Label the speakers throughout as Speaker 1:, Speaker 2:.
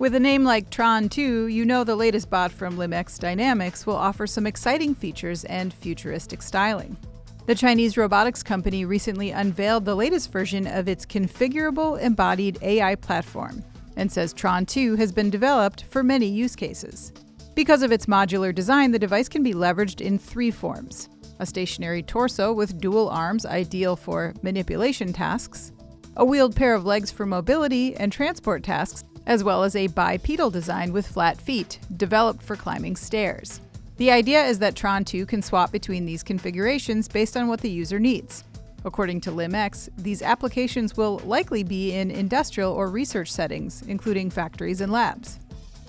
Speaker 1: With a name like TRON2, you know the latest bot from LimX Dynamics will offer some exciting features and futuristic styling. The Chinese robotics company recently unveiled the latest version of its configurable embodied AI platform and says TRON2 has been developed for many use cases. Because of its modular design, the device can be leveraged in 3 forms: a stationary torso with dual arms ideal for manipulation tasks, a wheeled pair of legs for mobility and transport tasks, as well as a bipedal design with flat feet, developed for climbing stairs. The idea is that TRON2 can swap between these configurations based on what the user needs. According to LimX, these applications will likely be in industrial or research settings, including factories and labs.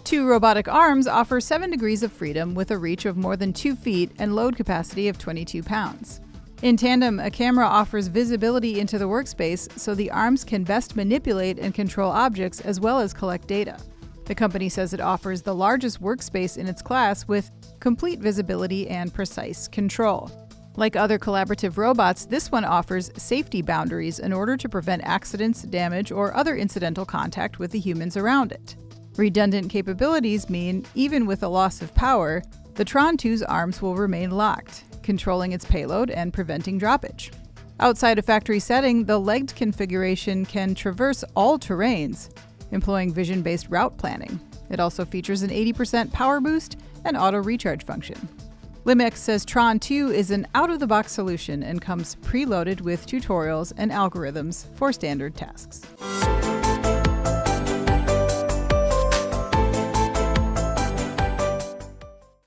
Speaker 1: 2 robotic arms offer 7 degrees of freedom with a reach of more than 2 feet and load capacity of 22 pounds. In tandem, a camera offers visibility into the workspace so the arms can best manipulate and control objects as well as collect data. The company says it offers the largest workspace in its class with complete visibility and precise control. Like other collaborative robots, this one offers safety boundaries in order to prevent accidents, damage, or other incidental contact with the humans around it. Redundant capabilities mean, even with a loss of power, the TRON2's arms will remain locked, controlling its payload and preventing droppage. Outside a factory setting, the legged configuration can traverse all terrains, employing vision-based route planning. It also features an 80% power boost and auto recharge function. LimX says TRON2 is an out-of-the-box solution and comes preloaded with tutorials and algorithms for standard tasks.